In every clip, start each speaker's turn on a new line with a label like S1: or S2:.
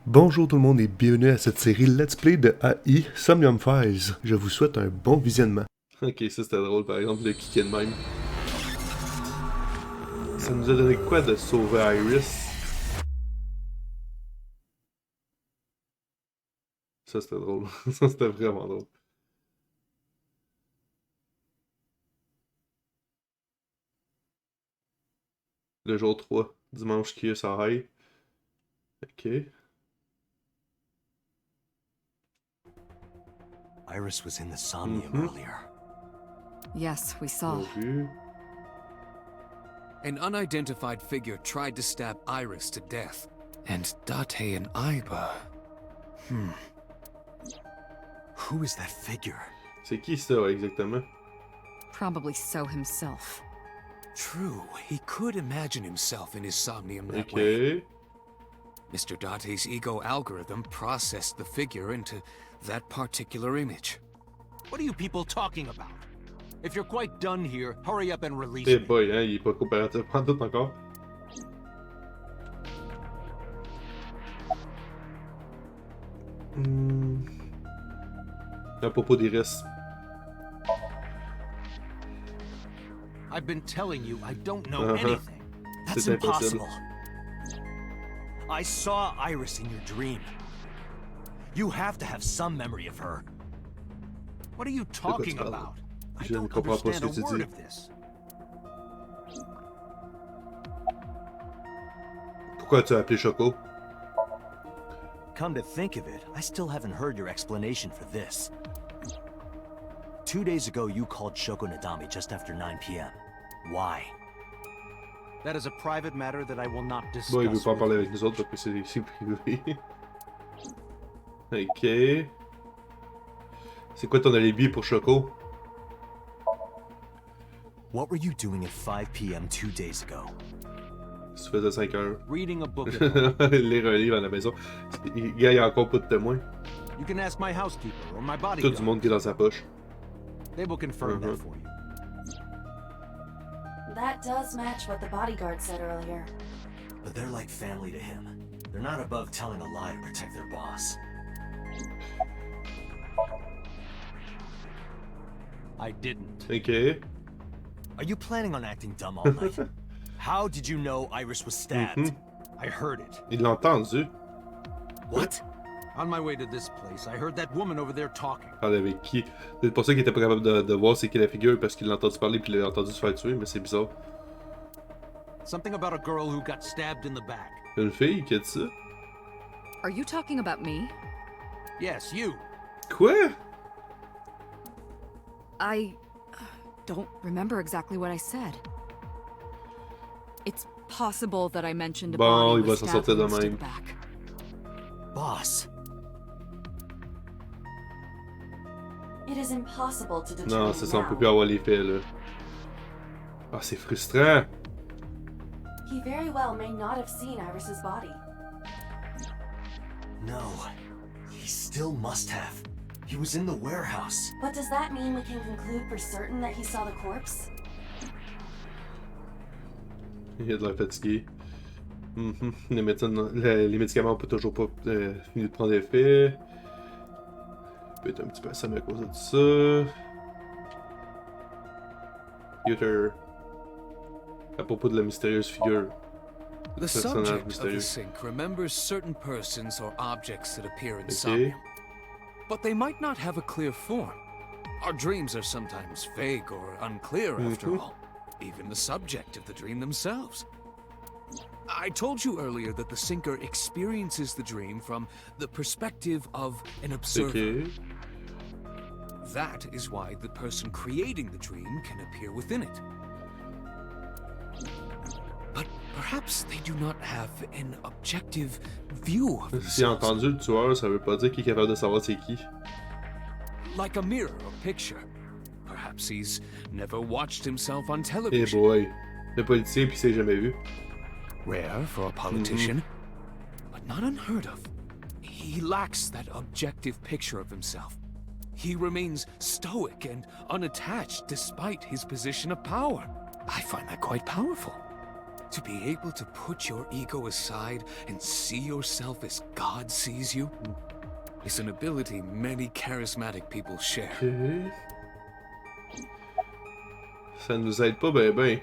S1: Bonjour tout le monde et bienvenue à cette série Let's Play de AI Somnium Files. Je vous souhaite un bon visionnement. Ok, ça c'était drôle par exemple de kicker de même. Ça nous a donné quoi de sauver Iris? Ça c'était drôle. Ça c'était vraiment drôle. Le jour 3, dimanche qui est ça aille. Ok.
S2: Iris was in the Somnium earlier.
S3: Yes, we saw.
S4: An unidentified figure tried to stab Iris to death. And Date and Iba...
S2: Who is that figure?
S1: C'est qui ça exactement?
S3: Probably So himself.
S4: True, he could imagine himself in his Somnium that way. Mr. Date's ego algorithm processed the figure into that particular image.
S5: What are you people talking about? If you're quite done here, hurry up and release
S1: Eh
S5: me.
S1: boy, hein, il est pas coopératif en tout encore. À propos d'Iris.
S5: I've been telling you I don't know anything.
S2: That's impossible. I saw Iris in your dream. You have to have some memory of her.
S5: What are you talking about? I
S1: Je ne
S5: don't
S1: comprends pas ce
S5: understand
S1: que tu
S5: a word
S1: dis.
S5: of this.
S1: Pourquoi tu as appelé Choco?
S2: Come to think of it, I still haven't heard your explanation for this. 2 days ago, you called Shoko Nadami just after 9 p.m. Why?
S5: That is a private matter that I will not discuss.
S1: Bon, il veut pas en
S5: with
S1: parler
S5: you.
S1: avec nous autres parce que c'est privé. Ok. C'est quoi ton alibi pour Choco?
S2: What were you doing at 5 p.m. 2 days ago?
S1: Tu faisais 5 heures.
S5: Reading a book at home.
S1: Lire un livre à la maison. Il y a encore pas de témoins.
S5: You can ask my housekeeper or my
S1: Tout
S5: bodyguard.
S1: du monde qui est dans sa poche.
S5: They will confirm that for you.
S6: That does match what the bodyguard said earlier.
S2: But they're like family to him. They're not above telling a lie to protect their boss.
S5: I didn't.
S1: Ok.
S2: Are you planning on acting dumb all night? How did you know Iris was stabbed?
S5: I heard it.
S1: Il l'a entendu.
S2: What?
S5: On my way to this place, I heard that woman over there talking.
S1: Parler avec qui? C'est pour ça qu'il était pas capable de voir c'est qui la figure parce qu'il l'a entendu parler puis il l'a entendu se faire tuer, mais c'est bizarre.
S5: Something about a girl who got stabbed in the back.
S1: Une fille qui a dit ça?
S3: Are you talking about me?
S5: Yes, you.
S1: Quoi?
S3: I don't remember exactly what I said. It's possible that I mentioned a
S1: Bon,
S3: body
S1: il va
S3: was
S1: s'en
S3: stabbed
S1: sortir de
S3: close to
S1: même.
S3: the back.
S2: Boss.
S6: It is impossible to determine
S1: Non, c'est ça, on peut
S6: now.
S1: plus avoir les faits là. Ah, c'est frustrant.
S6: He very well may not have seen Iris's body.
S2: No. He still must have. He was in the warehouse.
S6: But does that mean we can conclude for certain that he saw the corpse?
S1: Il a de l'air fatigué. Les médicaments ont pas toujours pas fini de prendre effet. Il peut être un petit peu assommé à cause de tout ça. Computer. À propos de la mystérieuse figure.
S4: The
S1: Personnage
S4: subject of the
S1: mystérieux.
S4: sync remembers certain persons or objects that appear in
S1: Okay.
S4: Somnium. But they might not have a clear form. Our dreams are sometimes vague or unclear after all. Even the subject of the dream themselves. I told you earlier that the syncer experiences the dream from the perspective of an observer.
S1: Ok.
S4: That is why the person creating the dream can appear within it. But perhaps they do not have an objective view of
S1: S'il a
S4: themselves.
S1: entendu le tueur, ça veut pas dire qu'il est capable de savoir c'est qui.
S4: Like a mirror or picture. Perhaps he's never watched himself on
S1: Eh
S4: television.
S1: boy. Le politicien puis il s'est jamais vu.
S4: Rare for a politician, but not unheard of. He lacks that objective picture of himself. He remains stoic and unattached despite his position of power. I find that quite powerful. To be able to put your ego aside and see yourself as God sees you is an ability many charismatic people share.
S1: Ok. Ça nous aide pas ben ben.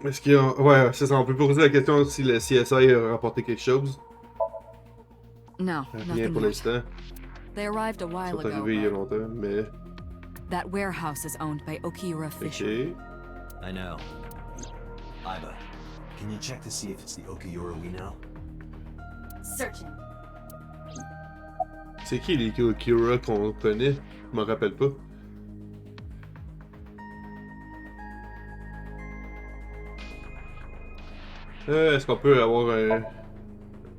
S1: Est-ce qu'il y a... Ouais, c'est ça, on peut poser la question si le CSI a rapporté quelque chose.
S3: No,
S1: Rien
S3: nothing
S1: pour
S3: yet.
S1: l'instant.
S3: They arrived a
S1: Ils
S3: while
S1: sont
S3: ago,
S1: arrivés il y a
S3: but
S1: longtemps, mais...
S3: that warehouse is owned by Okiura Fisher.
S1: Ok.
S2: I know. Iba, can you check to see if it's the Okiura we know?
S6: Searching.
S1: C'est qui les Kira qu'on connaît? Je m'en rappelle pas. Est-ce qu'on peut avoir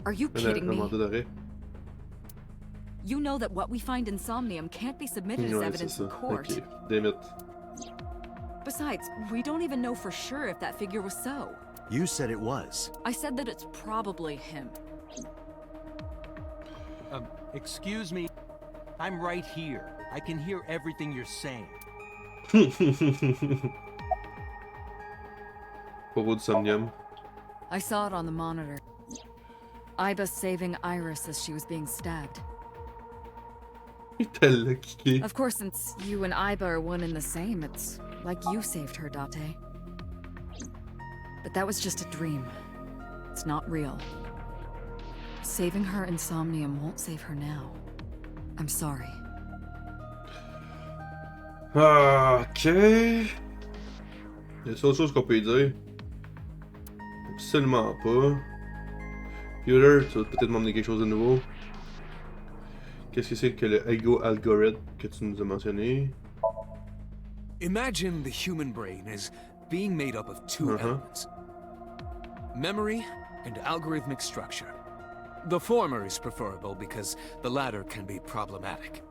S3: Are you kidding
S1: un
S3: me?
S1: mandat d'arrêt?
S3: You know that what we find in Somnium can't be submitted as
S1: Ouais, c'est
S3: evidence
S1: ça.
S3: in court.
S1: Ok, damn it.
S3: Besides, we don't even know for sure if that figure was so.
S2: You said it was.
S3: I said that it's probably him.
S5: Excuse me. I'm right here. I can hear everything you're saying.
S1: Propos du Somnium.
S3: I saw it on the monitor. Iba saving Iris as she was being stabbed.
S1: Elle l'a kické.
S3: Of course, since you and Iba are one and the same, it's like you saved her, Date. But that was just a dream. It's not real. Saving her in Somnium won't save her now. I'm sorry.
S1: Ah, ok. Y a autre chose qu'on peut y dire? Absolument pas. Computer, tu vas peut-être m'emmener quelque chose de nouveau. Qu'est-ce que c'est que le ego algorithm que tu nous as mentionné?
S4: Imagine the human brain as being made up of two elements: memory and algorithmic structure. The former is preferable because the latter can be problematic.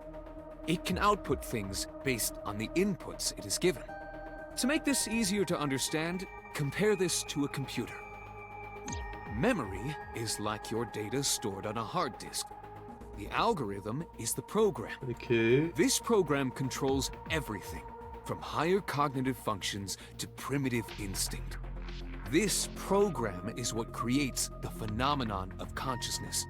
S4: It can output things based on the inputs it is given. To make this easier to understand, compare this to a computer. Memory is like your data stored on a hard disk. The algorithm is the program.
S1: Ok.
S4: This program controls everything, from higher cognitive functions to primitive instinct. This program is what creates the phenomenon of consciousness.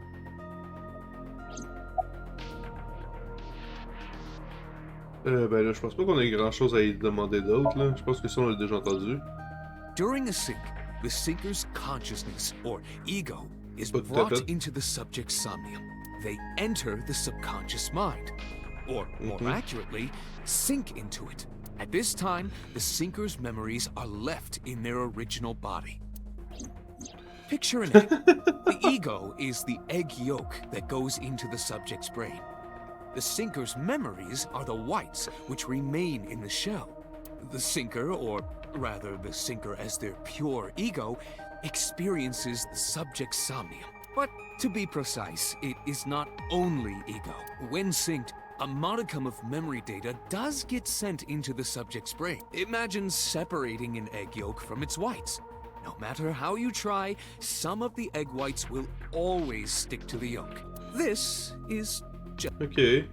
S1: Ben là, je pense pas qu'on ait grand chose à y demander d'autre, là. Je pense que ça, on l'a déjà entendu.
S4: During a sync, the sinker's consciousness, or ego, is
S1: But
S4: brought
S1: that-
S4: into the subject's somnium. They enter the subconscious mind, or more accurately, sink into it. At this time, the sinker's memories are left in their original body. Picture an egg. The ego is the egg yolk that goes into the subject's brain. The sinker's memories are the whites, which remain in the shell. The sinker, or rather the sinker as their pure ego, experiences the subject's somnium. But to be precise, it is not only ego. When synced, a modicum of memory data does get sent into the subject's brain. Imagine separating an egg yolk from its whites. No matter how you try, some of the egg whites will always stick to the yolk. This is
S1: Ok.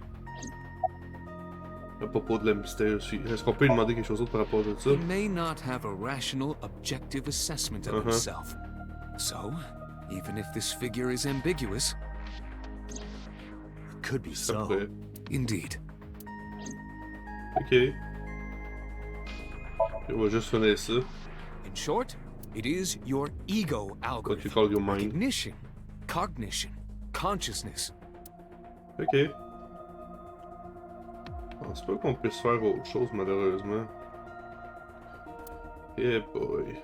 S1: À propos de la mystère aussi. Est-ce qu'on peut lui demander quelque chose d'autre par rapport à ça?
S4: He may not have a rational, objective assessment of himself. So, even if this figure is ambiguous,
S2: It could be
S1: Ça
S2: so.
S1: pourrait.
S4: indeed.
S1: Ok. On va juste finir ça.
S4: In short, it is your ego
S1: What you
S4: algorithm.
S1: call your mind.
S4: Recognition, cognition, consciousness.
S1: Ok. Je pense pas qu'on puisse faire autre chose, malheureusement. Eh boy.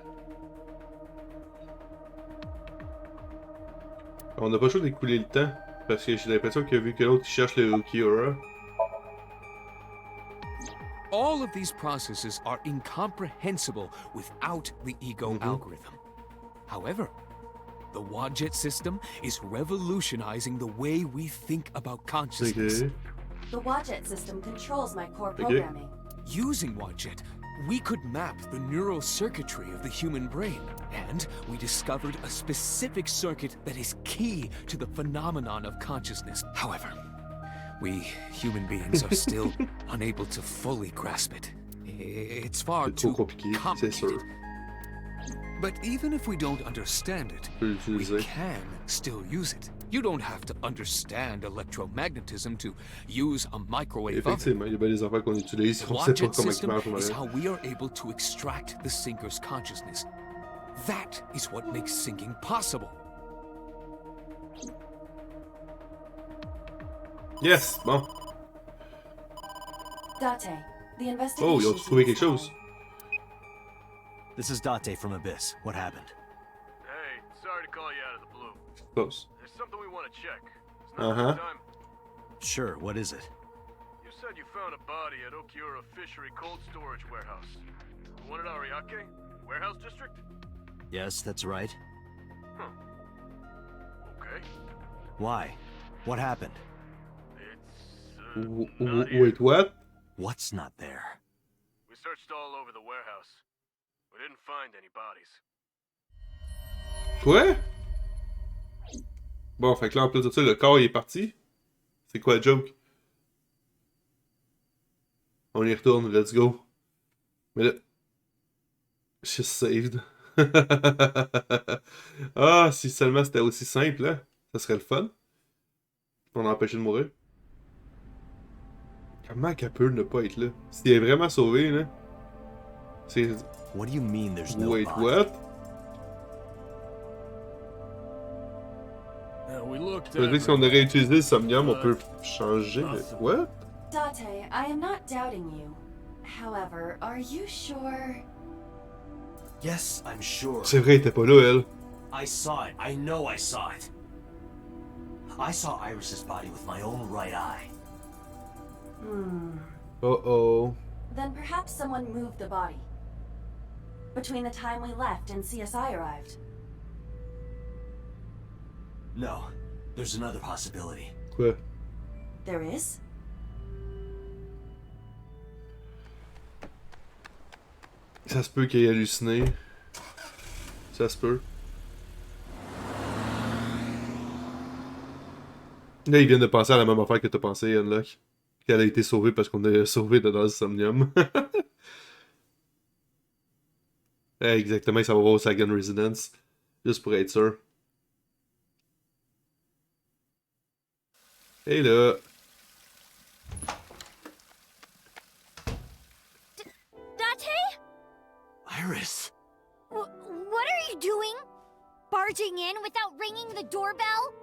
S1: On n'a pas le choix d'écouler le temps. Parce que j'ai l'impression que vu que l'autre cherche le Ukiura.
S4: All of these processes are incomprehensible without the ego algorithm. However, the Wadjet system is revolutionizing the way we think about consciousness.
S1: Ok.
S6: The Wadjet system controls my core programming.
S4: Using Wadjet, we could map the neural circuitry of the human brain, and we discovered a specific circuit that is key to the phenomenon of consciousness. However, We human beings are still unable to fully grasp it. It's far
S1: C'est trop
S4: too
S1: compliqué, c'est sûr.
S4: complicated. But even if we don't understand it,
S1: Je peux
S4: we
S1: l'utiliser.
S4: can still use it. You don't have to understand electromagnetism to use a microwave oven.
S1: Effectivement, il y a bien des affaires qu'on utilise,
S4: The
S1: on sait pas
S4: logic
S1: comment ils
S4: system
S1: marchent.
S4: is
S1: Ouais.
S4: how we are able to extract the singer's consciousness. That is what makes singing possible.
S1: Yes, bon.
S6: Date, the investigation.
S1: Oh, ils ont trouvé quelque chose.
S2: This is Date from Abyss. What happened?
S7: Hey, sorry to call you out of the blue.
S1: Close.
S7: There's something we want to check. It's not
S1: Uh-huh.
S7: the time.
S2: Sure, what is it?
S7: You said you found a body at Okiura Fishery Cold Storage Warehouse. The one at Ariake? Warehouse District?
S2: Yes, that's right.
S7: Okay.
S2: Why? What happened?
S7: It's, not here.
S1: Wait, what?
S2: What's not there?
S7: We searched all over the warehouse. We didn't find any bodies.
S1: Quoi? Bon, fait que là, en plus de ça, le corps il est parti. C'est quoi le joke? On y retourne, let's go. Mais là... Just saved. Ah, si seulement c'était aussi simple, là, ça serait le fun. On a empêché de mourir. Comment qu'elle peut ne pas être là? S'il est vraiment sauvé, là... C'est...
S2: What do you mean there's no
S1: Wait,
S2: body?
S1: what?
S7: We looked
S1: Ça veut dire que si on aurait utilisé le Somnium, on peut changer le... What?
S6: Date, I am not doubting you. However, are you sure?
S2: Yes, I'm sure.
S1: C'est vrai, elle était pas là, elle.
S2: I saw it. I know I saw it. I saw Iris's body with my own right eye.
S1: Uh-oh.
S6: Then perhaps someone moved the body. Between the time we left and CSI arrived.
S2: No, there's another possibility.
S1: Quoi?
S6: There is?
S1: Ça se peut qu'il ait halluciné. Ça se peut. Là, ils viennent de penser à la même affaire que t'as pensé, Unlock. Qu'elle a été sauvée parce qu'on a sauvé dans le Somnium. Exactement, ça va voir au Sagan Residence. Juste pour être sûr. Et là...
S8: Date?
S2: Iris!
S8: What are you doing? Barging in without ringing the doorbell?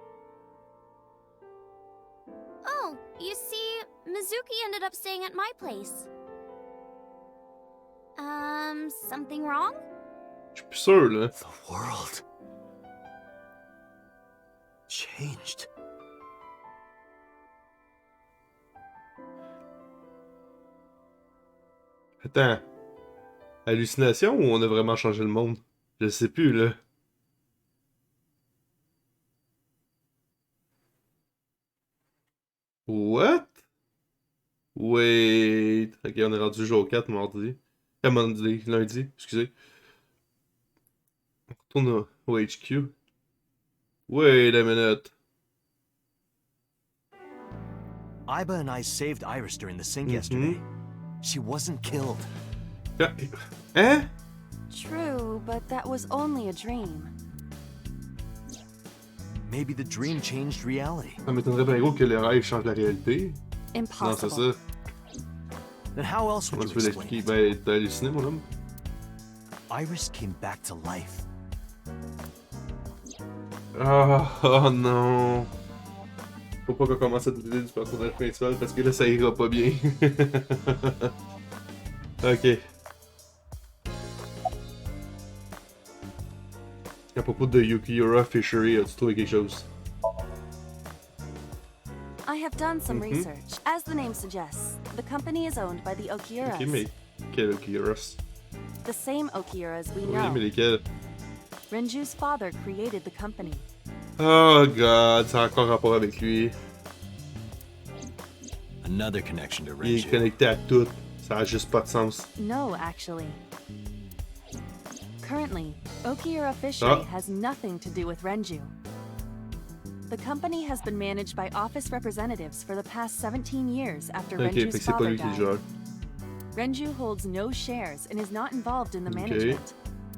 S8: Oh, you see, Mizuki ended up staying at my place. Something wrong?
S1: Je suis plus sûr, là.
S2: The world changed.
S1: Attends. Hallucination ou on a vraiment changé le monde? Je sais plus, là. What? Wait. Ok, on est rendu jour 4, mardi. Lundi, excusez. On retourne au HQ. Wait a minute.
S2: Iba and I saved Iris during the sink yesterday. She wasn't killed.
S1: Hein?
S6: True, but that was only a dream.
S2: Maybe the dream changed reality.
S1: Ça m'étonnerait bien gros que le rêve change la réalité. Non, c'est
S6: Impossible.
S1: ça.
S2: Then how else
S1: Comment
S2: would
S1: tu
S2: you
S1: peux
S2: explain
S1: l'expliquer?
S2: it?
S1: Ben, t'as halluciné, mon homme?
S2: Iris came back to life.
S1: Oh non. Faut pas qu'on commence à douter du personnage principal parce que là ça ira pas bien. Ok. À propos de Okiura Fishery, as-tu trouvé quelque chose?
S6: I have done some research. As the name suggests, the company is owned by the Okiuras.
S1: Ok, mais quel Okiuras?
S6: The same Okiuras we
S1: Oui,
S6: know.
S1: mais lesquels?
S6: Renju's father created the company.
S1: Oh god, ça a encore rapport avec lui.
S2: Another connection to
S1: Il est
S2: Renju.
S1: connecté à tout. Ça a juste pas de sens.
S6: No, actually. Currently, Okiura Fishery has nothing to do with Renju.
S9: The company has been managed by office representatives for the past 17 years after
S1: Ok, fait
S9: Renju's
S1: que c'est pas
S9: father
S1: lui qui le
S9: died.
S1: gère.
S9: Renju holds no shares and is not involved in the management.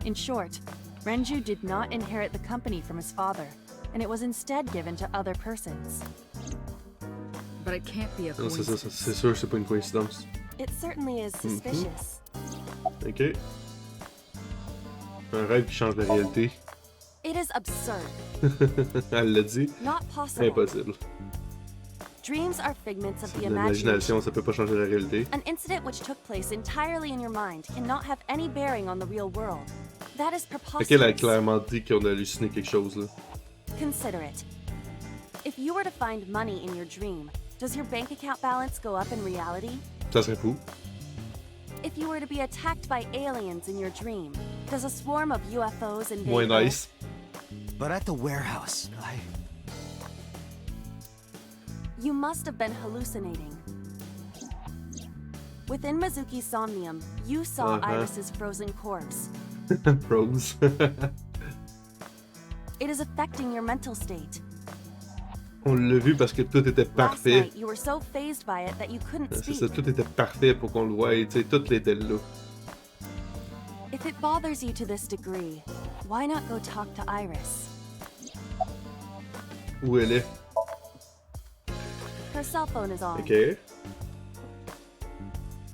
S9: In short, Renju did not inherit the company from his father, and it was instead given to other persons.
S3: But it can't be a
S1: Non, c'est ça,
S3: coincidence.
S1: c'est sûr, c'est pas une coïncidence.
S9: It certainly is suspicious.
S1: Ok. Un rêve qui change la réalité.
S9: It is absurd.
S1: Elle l'a dit.
S9: Not possible.
S1: Impossible.
S9: Dreams are figments of the
S1: L'imagination,
S9: imagination.
S1: ça peut pas changer la réalité.
S9: An incident which took place entirely in your mind cannot have any bearing on the real world. That is
S1: Fait
S9: preposterous.
S1: qu'elle a clairement dit qu'on a halluciné quelque chose, là.
S9: Consider it. If you were to find money in your dream, does your bank account balance go up in reality?
S1: Ça serait fou.
S9: If you were to be attacked by aliens in your dream, does a swarm of UFOs invade
S1: Moins
S9: Earth?
S1: nice.
S2: But at the warehouse,
S9: You must have been hallucinating. Within Mizuki's Somnium, you saw Iris's frozen corpse.
S1: Pros.
S9: It is affecting your mental state.
S1: On l'a vu parce que tout était
S9: Last
S1: parfait.
S9: night, you were so phased by it that you couldn't
S1: C'est
S9: speak.
S1: ça, tout était parfait pour qu'on le voie, tu sais, tout était là.
S9: If it bothers you to this degree, why not go talk to Iris?
S1: Où elle est?
S9: Her cell phone is on.
S1: Ok.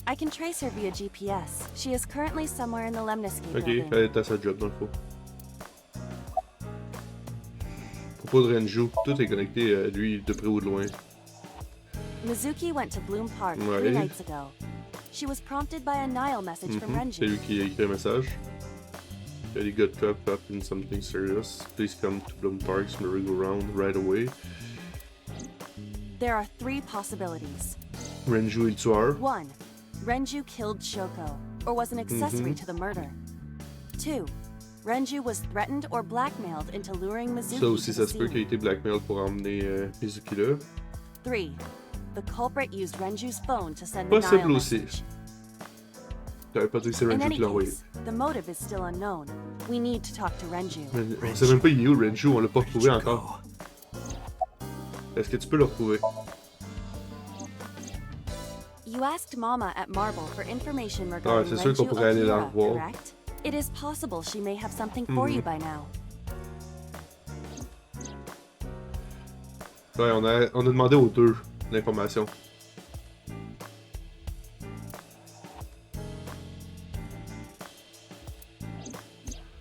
S9: I can trace her via GPS. She is currently somewhere in the Lemniscate
S1: Ok,
S9: building.
S1: elle est à sa job dans le fond. Propos de Renju, tout est connecté à lui de près ou de loin.
S9: Mizuki went to Bloom Park
S1: Ouais.
S9: 3 nights ago. She was prompted by a Nile message from
S1: C'est
S9: Renju.
S1: lui qui a écrit un message. He got caught up in something serious. Please come to Bloom Park's merry-go-round right away.
S9: There are 3 possibilities.
S1: Renju est le tueur.
S9: 1. Renju killed Shoko, or was an accessory to the murder. 2. Renju was threatened or blackmailed into luring Mizuki
S1: Ça aussi,
S9: to
S1: ça
S9: the
S1: se peut qu'il ait
S9: scene.
S1: été blackmail pour emmener Mizuki là.
S9: 3. The culprit used Renju's phone to send the Nile
S1: Possible aussi.
S9: message.
S1: J'avais pas dit que c'est
S9: In
S1: Renju
S9: any
S1: qui l'a envoyé.
S9: case, the motive is still unknown. We need to talk to Renju.
S1: On sait même pas il est où Renju, on l'a pas retrouvé encore. Est-ce que tu peux le retrouver?
S9: You asked Mama at Marble for information
S1: Ah,
S9: regarding
S1: c'est sûr qu'on
S9: Renju
S1: pourrait aller la
S9: Akira,
S1: revoir.
S9: correct? It is possible she may have something for you by now.
S1: Ouais, on a demandé aux deux l'information.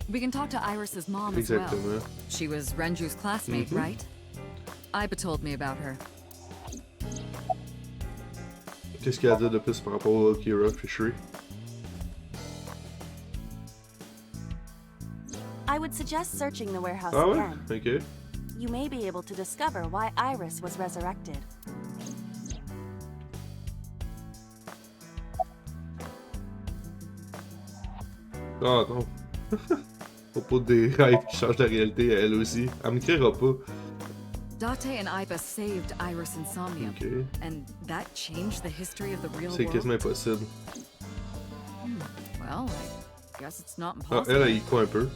S3: We can talk to Iris's mom as well.
S1: Exactement.
S3: She was Renju's classmate, right? Iba told me about her.
S1: Qu'est-ce qu'il y a à dire de plus par rapport au Akira Fishery?
S9: I would suggest searching the warehouse
S1: Ah ouais?
S9: again.
S1: Ok.
S9: You may be able to discover why Iris was resurrected.
S1: Ah non. Propos des rêves qui changent la réalité, elle aussi. Elle me créera pas.
S3: Date and Iba saved Iris and Somnium,
S1: Ok.
S3: and that changed the history of the real
S1: C'est
S3: world.
S1: quasiment impossible.
S3: Well, I guess it's not
S1: Ah,
S3: impossible.
S1: elle y croit un peu.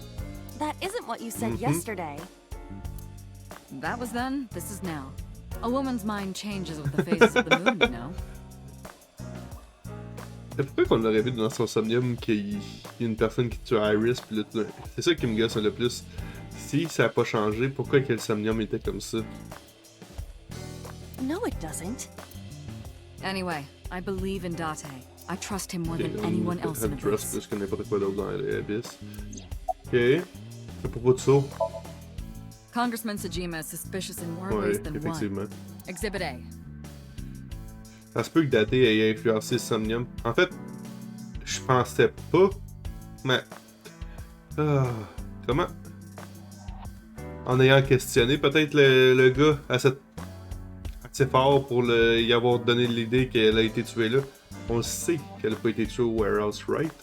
S9: That isn't what you said yesterday.
S3: That was then, this is now. A woman's mind changes with the phases of the moon, you know?
S1: Mais pourquoi qu'on l'aurait vu dans son Somnium qu'il y a une personne qui tue Iris, pis là, c'est ça qui me gosse le plus. Si ça a pas changé, pourquoi que le Somnium était comme ça?
S9: No, it doesn't.
S3: Anyway, I believe in Date. I trust him more than anyone else in
S1: Trust
S3: Abyss.
S1: plus que n'importe quoi d'autre dans l'Abyss. Ok. À propos de ça,
S3: Congressman Sajima is suspicious in more
S1: ouais,
S3: ways than
S1: effectivement.
S3: one. Exhibit A.
S1: Ça se peut que Date ait influencé Somnium. En fait, je pensais pas, mais... Ah, comment? En ayant questionné peut-être le gars assez fort pour y avoir donné l'idée qu'elle a été tuée là. On le sait qu'elle n'a pas été tuée au warehouse, right?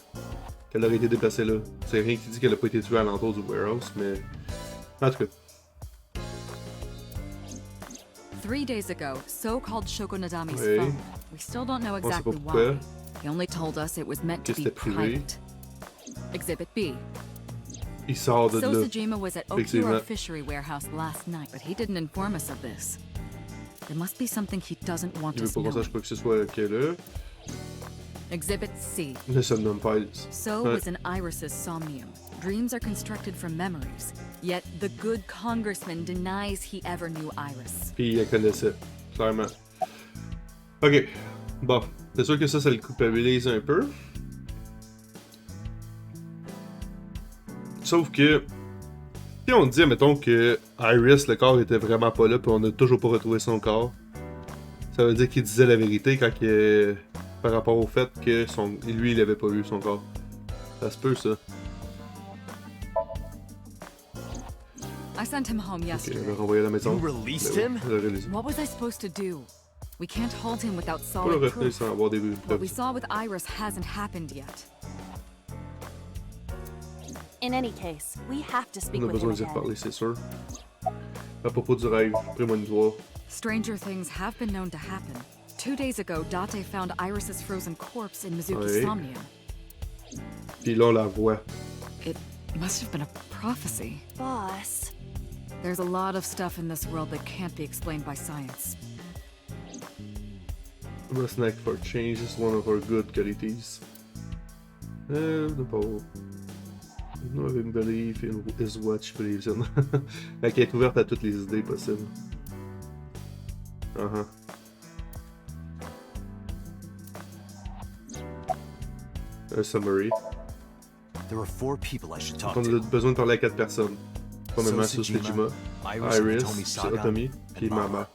S1: Qu'elle aurait été déplacée là. C'est rien qui dit qu'elle n'a pas été tuée à l'entour du warehouse, mais... En tout cas.
S3: 3 days ago, So called Shoko Nadami's
S1: Oui.
S3: phone. We still don't know
S1: On sait pas
S3: exactly
S1: pourquoi.
S3: why. He only told us it was meant to
S1: Que
S3: be
S1: c'était privé.
S3: private. Exhibit B.
S1: il sort de là.
S3: Sosajima was at
S1: Effectivement.
S3: Okura Fishery Warehouse last night, but he didn't inform us of this. There must be something he doesn't want
S1: Il veut
S3: us
S1: pas qu'on
S3: knowing.
S1: sache quoi que ce soit qu'il y a là.
S3: Exhibit C.
S1: Le Somnium Files.
S3: So
S1: Ouais.
S3: was an Iris's Somnium. Dreams are constructed from memories. Yet the good congressman denies he ever knew Iris.
S1: Puis il la connaissait, clairement. Ok. Bon. C'est sûr que ça le culpabilise un peu. Sauf que, si on dit, mettons que Iris, le corps était vraiment pas là, puis on n'a toujours pas retrouvé son corps, ça veut dire qu'il disait la vérité quand par rapport au fait que lui, il avait pas vu son corps. Ça se peut, ça.
S3: I sent him home
S1: Ok,
S3: yesterday.
S1: on l'a renvoyé à la maison.
S2: You released
S1: Ben oui,
S2: him?
S1: je l'ai réalisé.
S3: What was I supposed to do? We can't hold him without
S1: Pas le
S3: solid
S1: retenir
S3: proof.
S1: sans avoir des
S3: What we
S1: preuves.
S3: saw with Iris hasn't happened yet.
S9: In any case, we have to speak
S1: On a
S9: with him
S1: besoin d'y
S9: again.
S1: reparler, c'est sûr. À propos du rêve, prémonitoire.
S3: Stranger things have been known to happen. 2 days ago, Date found Iris's frozen corpse in Mizuki's
S1: Ouais.
S3: Somnium.
S1: Puis là, on la voit.
S3: It must have been a prophecy.
S9: Boss.
S3: There's a lot of stuff in this world that can't be explained by science.
S1: A snack for change is one of our good qualities. The ball. No having belief in is what she believes in. Elle est ouverte à toutes les idées possibles. Un summary.
S2: There are 4 people I should talk
S1: On a
S2: to.
S1: besoin de parler à 4 personnes. Premièrement,
S2: Sosajima,
S1: Sosajima,
S2: Iris,
S1: Iris,
S2: Otomi Saga,
S1: Otomi, puis
S2: and
S1: Mama.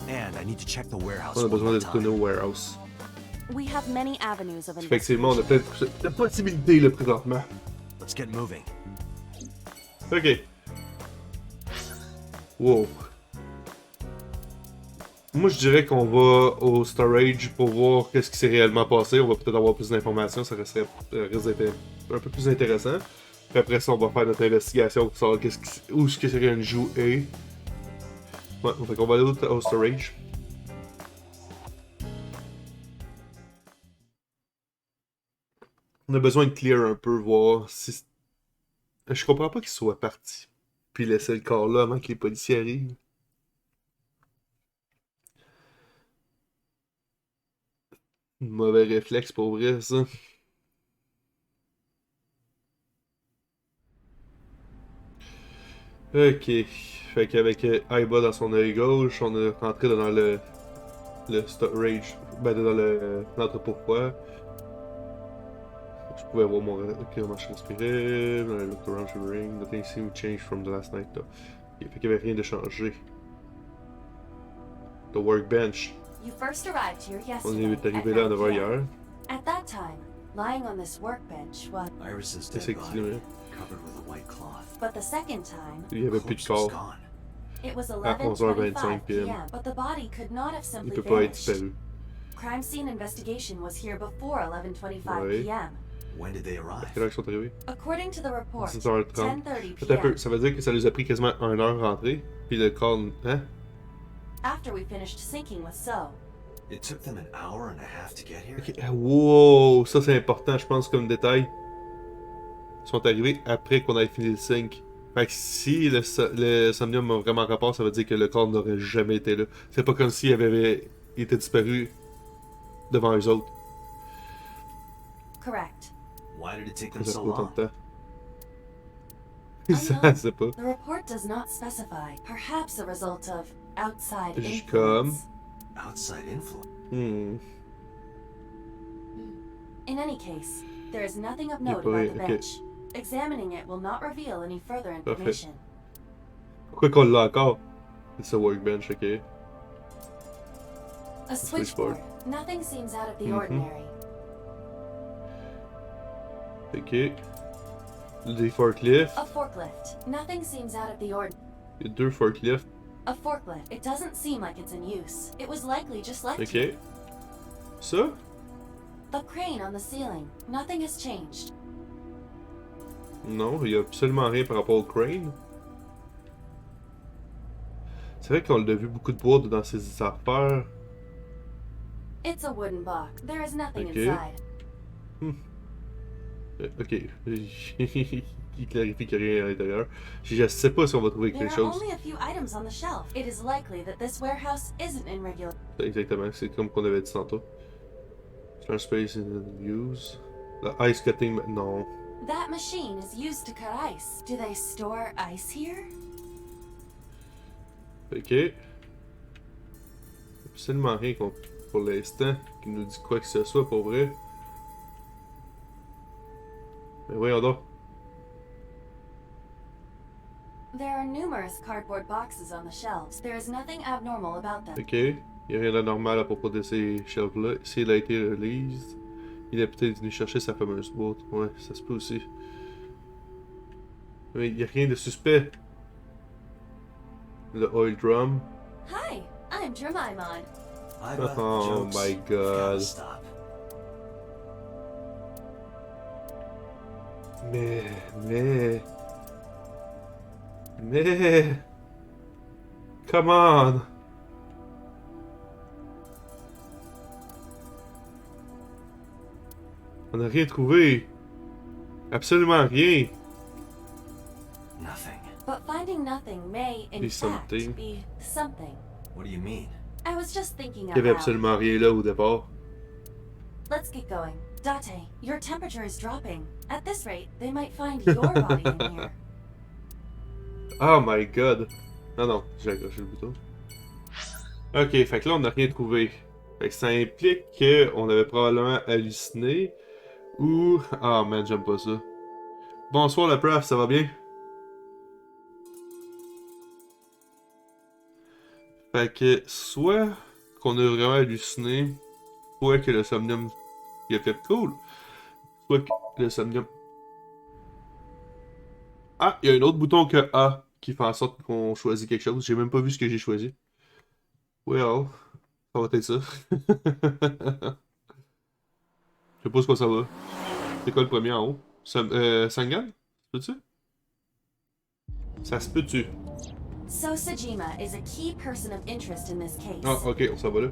S2: And I need to check the warehouse
S1: On a
S2: one
S1: besoin
S2: more
S1: de retourner au
S2: time.
S1: warehouse.
S9: We have many avenues of
S1: Effectivement, on a
S9: investigation.
S1: plein de possibilités là présentement.
S2: Let's get moving.
S1: Ok. Wow. Moi, je dirais qu'on va au storage pour voir qu'est-ce qui s'est réellement passé. On va peut-être avoir plus d'informations. Ça risque d'être un peu plus intéressant. Puis après ça, on va faire notre investigation pour savoir où est-ce que c'est une joue est. Ouais, fait qu'on va aller au storage. On a besoin de clear un peu, voir si... Je comprends pas qu'il soit parti. Puis laisser le corps là avant que les policiers arrivent. Mauvais réflexe pour vrai, ça. Ok. Fait qu'avec Aiba dans son œil gauche, on est rentré dans le storage. Ben, dans l'entrepôt froid. Je pouvais voir comment je respirais. I looked around shivering. Nothing seemed to change from the last night. Là. Fait qu'il n'y avait rien de changé. The workbench.
S6: You first arrived here
S1: On
S6: yesterday
S1: est arrivé là à 9h hier.
S6: At that time, lying on this workbench was...
S2: Iris's dead body,
S1: Effectivement.
S2: covered with a white cloth.
S6: But the second time,
S1: Il n'y avait plus de
S2: Corpse was
S1: corps.
S2: gone.
S6: it was
S1: À
S6: 11:25
S1: 11h25
S6: p.m. But the body could not have
S1: Il
S6: simply
S1: peut pas être
S6: vanished.
S1: disparu.
S6: Crime scene investigation was here before 11:25
S1: Ouais.
S6: p.m.
S2: When did they arrive?
S1: Quelle heure ils sont arrivés?
S6: According to the report,
S1: 10h30.
S6: 10:30
S1: Attends un peu,
S6: p.m.
S1: ça veut dire que ça nous a pris quasiment 1 heure rentrer. Puis le corps. Hein?
S6: after we finished syncing with So.
S2: It took them an hour and a half to get here?
S1: Ok, wow! Ça c'est important, je pense, comme détail. Ils sont arrivés après qu'on ait fini le sync. Fait que si le Somnium a vraiment rapport, ça veut dire que le corps n'aurait jamais été là. C'est pas comme s'il il était disparu devant eux autres.
S6: Correct.
S2: Why did it take them
S1: Ça
S2: so
S1: fait autant
S2: long?
S1: de temps.
S6: Unknown.
S1: Ça, c'est pas.
S6: The report does not specify. Perhaps a result of outside
S1: Just come.
S6: influence.
S2: Outside influence.
S1: Hmm.
S6: In any case, there is nothing of
S1: Yeah,
S6: note about the
S1: okay.
S6: bench. Examining it will not reveal any further information.
S1: Pourquoi qu'on l'a encore? C'est un workbench, ok.
S6: A switchboard. Nothing seems out of the ordinary.
S1: Ok. Des forklifts.
S6: A forklift. Nothing seems out of the ordinary.
S1: Il y a 2 forklifts.
S6: A forklift. It doesn't seem like it's in use. It was likely just left
S1: Ok.
S6: here.
S1: Ça?
S6: The crane on the ceiling. Nothing has changed.
S1: Non, il y a absolument rien par rapport au crane. C'est vrai qu'on l'a vu beaucoup de bois dans ses affaires.
S6: It's a wooden box. There is nothing
S1: Okay.
S6: inside.
S1: Ok. il clarifie qu'il n'y a rien à l'intérieur. Je sais pas si on va trouver quelque chose.
S6: There are only a few items on the shelf. It is likely that this warehouse isn't in regular.
S1: Exactement, c'est comme qu'on avait dit tantôt. Transfer space in use. The ice cutting, non.
S6: That machine is used to cut ice. Do they store ice here?
S1: Ok. Absolument rien pour l'instant qui nous dit quoi que ce soit pour vrai. Mais voyons donc.
S6: There are numerous cardboard boxes on the shelves. There is nothing abnormal about them.
S1: Ok. Il n'y a rien d'anormal à propos de ces shelves-là. S'il a été released, il est peut-être venu chercher sa fameuse boîte. Ouais, ça se peut aussi. Mais il n'y a rien de suspect. Le oil drum.
S6: Hi, I'm Jemima.
S1: Oh my god. Mais... Come on! On n'a rien trouvé. Absolument rien.
S2: Nothing.
S6: But finding nothing may, in
S1: Be
S6: fact,
S1: something.
S6: be something.
S2: What do you mean?
S6: I was just thinking
S1: Il n'y avait
S6: out loud.
S1: absolument rien là au départ.
S6: Let's get going. Date, your temperature is dropping. At this rate, they might find your body in here.
S1: Oh my god. Non, j'ai accroché le bouton. Ok, fait que là on n'a rien trouvé. Fait que ça implique qu'on avait probablement halluciné. Ou... Ah man, j'aime pas ça. Bonsoir le prof, ça va bien? Fait que soit qu'on a vraiment halluciné, soit que le Somnium il a fait cool, soit que le Somnium... Ah, il y a un autre bouton que A qui fait en sorte qu'on choisit quelque chose. J'ai même pas vu ce que j'ai choisi. Well, ça va être ça. Je sais pas ce que ça va. C'est quoi le premier en haut? Sangan? Ça se peut-tu? Ça se peut-tu?
S6: So Sejima is a key person of interest in this case.
S1: Ah, ok, on s'en va là.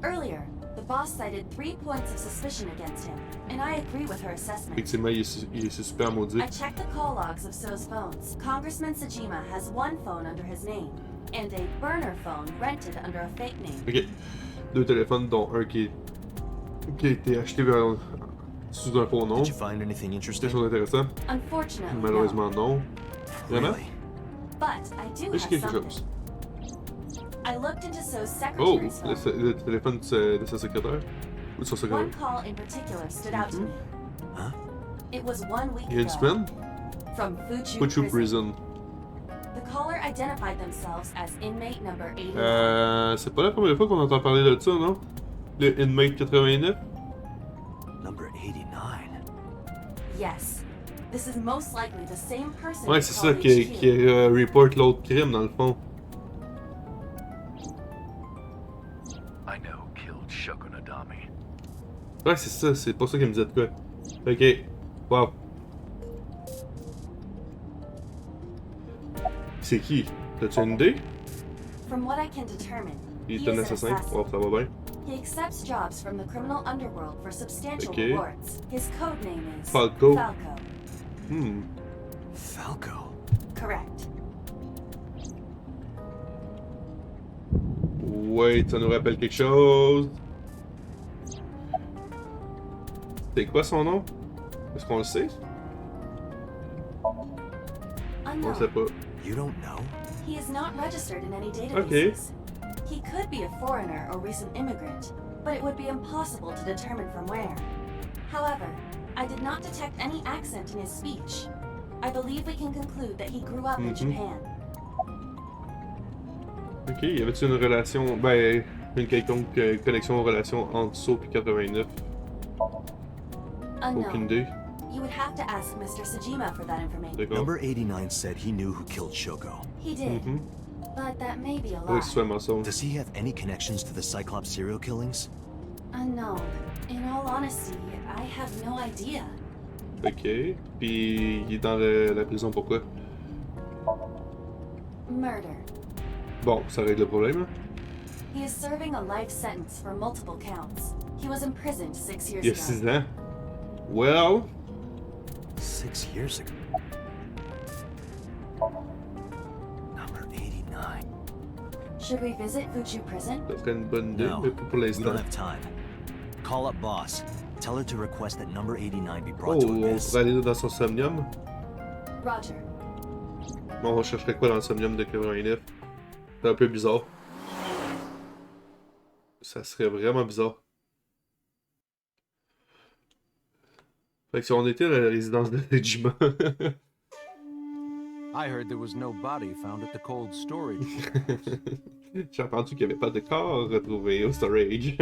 S6: Earlier, the boss cited 3 points of suspicion against him, and I agree with her assessment.
S1: Effectivement, il est super maudit.
S6: I checked the call logs of So's phones. Congressman Sejima has one phone under his name, and a burner phone rented under a fake name.
S1: Ok. 2 téléphones, dont un qui a été acheté sous un faux nom.
S2: Did you find anything interesting?
S1: Quelque chose d'intéressant?
S6: Unfortunately,
S1: Malheureusement, non. Vraiment?
S2: Really?
S6: But I do
S1: Est-ce
S6: have
S1: qu'il y a quelque
S6: something.
S1: chose?
S6: I looked into So's
S1: Oh!
S6: secretary's phone.
S1: Le téléphone de sa secrétaire? Ou de son secrétaire?
S6: One call in particular stood out to me.
S2: Huh?
S6: It was 1 week
S1: Il y a une
S6: ago.
S1: semaine?
S6: From Fuchu
S1: Fuchu
S6: prison.
S1: Prison.
S6: The caller identified themselves as inmate number 89.
S1: C'est pas la première fois qu'on entend parler de ça, non? Le Inmate 89?
S2: Number 89.
S6: Yes. This is most likely the same person
S1: Ouais,
S6: who
S1: c'est ça
S6: called
S1: qui
S6: HQ.
S1: report l'autre crime dans le fond.
S7: I know who killed Shogunadami.
S1: Ouais, c'est ça, c'est pas ça qu'il me disait de quoi. Ok. Wow. C'est qui? T'as-tu une idée?
S6: From what I can determine,
S1: Il
S6: he
S1: est un
S6: is an
S1: assassin.
S6: assassin.
S1: Wow, ça va bien.
S6: He accepts jobs from the criminal underworld for substantial
S1: Okay.
S6: rewards. His code name is
S1: Falco.
S6: Falco.
S2: Falco.
S6: Correct.
S1: Ouais, ça nous rappelle quelque chose. C'est quoi son nom? Est-ce qu'on le sait? On sait pas.
S2: You don't know?
S6: He is not registered in any databases.
S1: Okay.
S6: He could be a foreigner or recent immigrant, but it would be impossible to determine from where. However, I did not detect any accent in his speech. I believe we can conclude that he grew up in Japan.
S1: Ok, y avait-tu une relation, ben, une quelconque connexion ou relation entre So et 89? Aucune
S6: Unknown.
S1: idée.
S6: You would have to ask Mr. Sejima for that information.
S1: D'accord.
S2: Number 89 said he knew who killed Shoko.
S6: He did, but that may be a
S1: Oui,
S6: lie.
S1: c'est soit un mensonge.
S2: Does he have any connections to the Cyclops serial killings?
S6: Unknown. In all honesty, I have no idea.
S1: Ok. Puis il est dans la prison pourquoi?
S6: Murder.
S1: Bon, ça règle le problème. Hein?
S6: He is serving a life sentence for multiple counts. He was imprisoned 6 years
S1: Il y a
S6: ago.
S1: 6 ans. Well,
S2: 6 years ago. Number 89.
S6: Should we visit Fuchu Prison?
S1: Ça serait une bonne idée,
S2: No,
S1: mais pas pour
S2: we
S1: l'instant.
S2: don't have time. Call up boss. Tell her to request that number 89 be brought
S1: Oh,
S2: to
S1: on
S2: abyss.
S1: pourrait aller dans son Somnium.
S6: Roger.
S1: Bon, on chercherait quoi dans le Somnium de 89? C'est un peu bizarre. Ça serait vraiment bizarre. Fait que si on était à la résidence de Regiment.
S5: I heard there was no body found at the cold storage.
S1: J'ai entendu qu'il n'y avait pas de corps retrouvé au storage.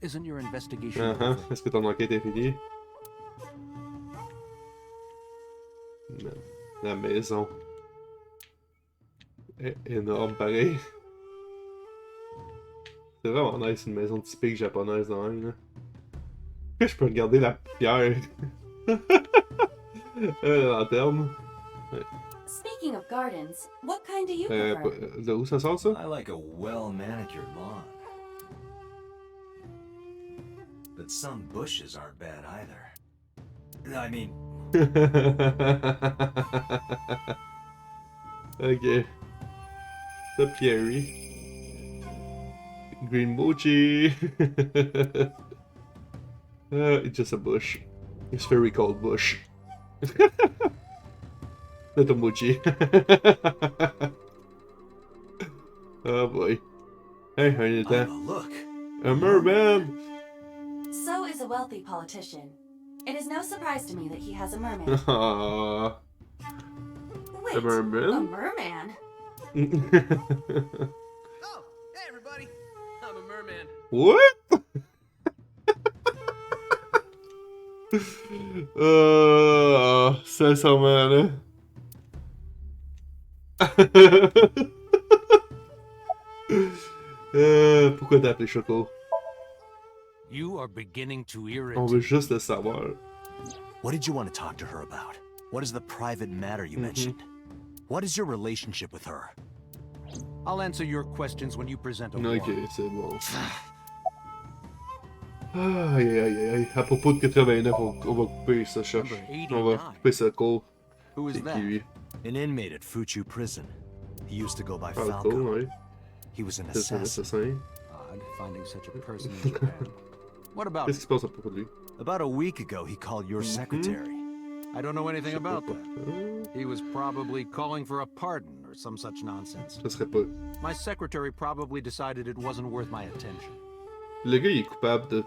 S5: Isn't your investigation over?
S1: Est-ce que ton enquête est finie? La maison. Est énorme, pareil. C'est vraiment nice, une maison typique japonaise dans un, là. Je peux regarder la pierre. La lanterne.
S6: Speaking of gardens, what kind do you prefer?
S1: De où ça sort, ça?
S2: I like a well-manicured lawn. But some bushes aren't bad either. I mean...
S1: Ok. The Pierre. Green mochi. It's just a bush. It's very cold bush. Not a mochi. Oh boy. Hey, how you doing?
S2: Oh, look.
S1: A merman!
S6: So is a wealthy politician. It is no surprise to me that he has a mermaid.
S1: Aww.
S6: Wait,
S1: A merman?
S6: a merman?
S4: Oh, hey everybody! I'm a merman.
S1: What? Sincèrement, là. Pourquoi t'as appelé Choco?
S5: You are beginning to irritate.
S1: On veut juste le savoir.
S2: What did you want to talk to her about? What is the private matter you mentioned? What is your relationship with her?
S5: I'll answer your questions when you present a
S1: Ok,
S5: warrant.
S1: c'est bon. Aïe, aïe, aïe. À propos de 89, on va couper ça, cherche. On va couper ce cours.
S5: Who is
S1: C'est qui,
S5: that?
S1: lui?
S2: An inmate at Fuchu Prison. He used to go by
S1: Falco,
S2: Falco.
S1: ouais.
S2: He was an
S1: C'est un
S2: assassin.
S1: assassin.
S5: Odd finding such a person in Japan. What about
S1: Qu'est-ce qui se passe à propos de lui?
S2: About a week ago, he called your secretary.
S5: I don't know anything about that. He was probably calling for a pardon or some such nonsense.
S1: Ça serait pas.
S5: My secretary probably decided it wasn't worth my attention.
S1: Le gars, il est coupable de.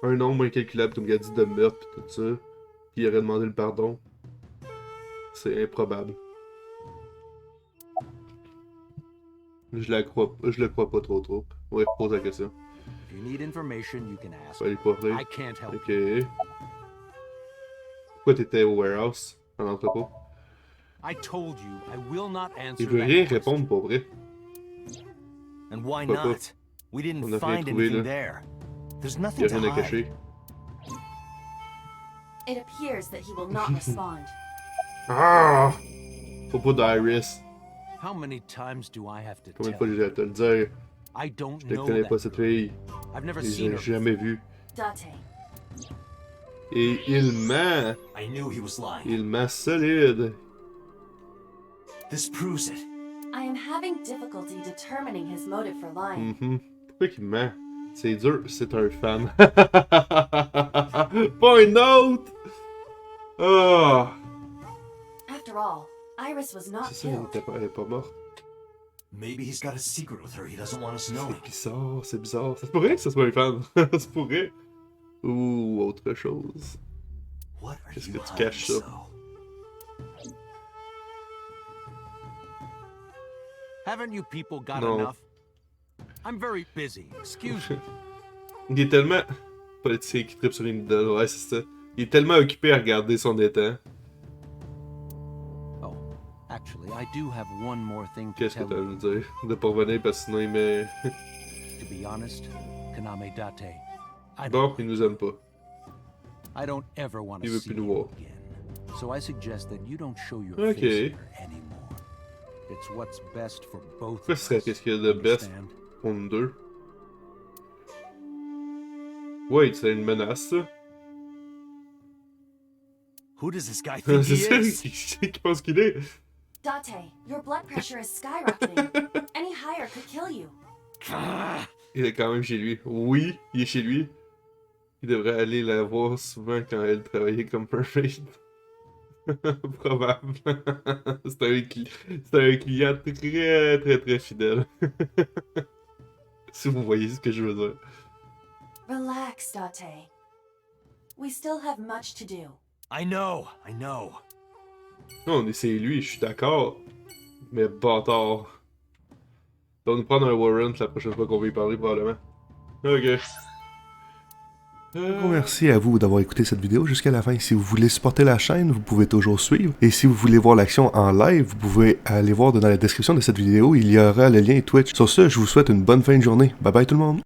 S1: Un nombre incalculable, comme il a dit, de meurtre pis tout ça. Puis il aurait demandé le pardon. C'est improbable. Je le crois pas trop. On va reposer la question.
S5: If you need information, you can ask.
S1: On va aller parler.
S5: I can't help.
S1: Ok. Pourquoi t'étais au warehouse, en entrepôt?
S5: I told you I will not answer
S1: Il veut
S5: that
S1: rien
S5: question.
S1: répondre pour vrai.
S2: And why
S1: Pourquoi?
S2: not? We
S1: On
S2: didn't
S1: a rien
S2: find
S1: trouvé,
S2: anything
S1: là.
S2: there. There's
S1: Il y
S2: nothing
S1: a
S2: to
S1: rien à
S2: hide.
S1: cacher.
S6: It appears that he will not respond.
S1: Ah! Propos d'Iris.
S5: How many times do I have to
S1: Combien de
S5: tell
S1: fois
S5: you?
S1: j'ai à te le dire?
S5: I don't
S1: Je ne
S5: know
S1: connais
S5: that
S1: pas cette
S5: girl.
S1: fille.
S5: I've never
S1: Je
S5: seen
S1: l'ai
S5: her.
S1: jamais vue.
S6: Date.
S1: Et il ment.
S2: I knew he was lying.
S1: Il ment solide.
S2: This proves it.
S6: I am having difficulty determining his motive for lying.
S1: Pourquoi qu'il ment? C'est dur, c'est un fan. Pas une autre! Ah!
S6: After all, Iris was not
S1: C'est ça, elle
S6: killed.
S1: est pas morte.
S2: Maybe he's got a secret with her he doesn't want us knowing.
S1: C'est bizarre. Ça se pourrait que ce soit un fan. Ça se pourrait. Ou autre chose.
S2: What are
S1: Qu'est-ce
S2: you
S1: que tu
S2: hiding
S1: caches, ça?
S2: so?
S5: Haven't you people got
S1: No.
S5: enough? I'm very busy. Excuse me.
S1: Il est tellement... Politicien qui tripe sur une idole, ouais, c'est ça. Il est tellement occupé à regarder son étang.
S5: Oh, actually, I do have one more thing to
S1: Qu'est-ce que
S5: tell
S1: t'as à
S5: you.
S1: me dire? De pas revenir parce que sinon il met...
S5: To be honest, Kaname Date, I
S1: Bon,
S5: don't,
S1: il nous aime pas.
S5: I don't ever want to
S1: Il veut
S5: see
S1: plus nous
S5: you
S1: voir.
S5: again. So I suggest that you don't show your
S1: Ok.
S5: face here anymore. It's what's best for both
S1: Pourquoi
S5: of
S1: ce serait
S5: us.
S1: qu'est-ce qu'il y a de best
S5: Understand?
S1: pour nous deux? Ouais, c'est une menace, ça.
S2: Who does this guy think
S1: C'est
S2: he
S1: ça,
S2: is?
S1: qui pense qu'il est?
S6: Date, your blood pressure is skyrocketing. Any higher could kill you.
S1: Il est quand même chez lui. Oui, il est chez lui. Il devrait aller la voir souvent quand elle travaillait comme perfect. Probable. C'est un client très fidèle. Si vous voyez ce que je veux dire.
S6: Relax, Date. We still have much to do.
S2: I know.
S1: Non, on essaie lui, je suis d'accord. Mais bâtard. On va nous prendre un warrant la prochaine fois qu'on va y parler, probablement. Ok.
S10: Merci à vous d'avoir écouté cette vidéo jusqu'à la fin. Si vous voulez supporter la chaîne, vous pouvez toujours suivre. Et si vous voulez voir l'action en live, vous pouvez aller voir dans la description de cette vidéo, il y aura le lien Twitch. Sur ce, je vous souhaite une bonne fin de journée. Bye bye tout le monde!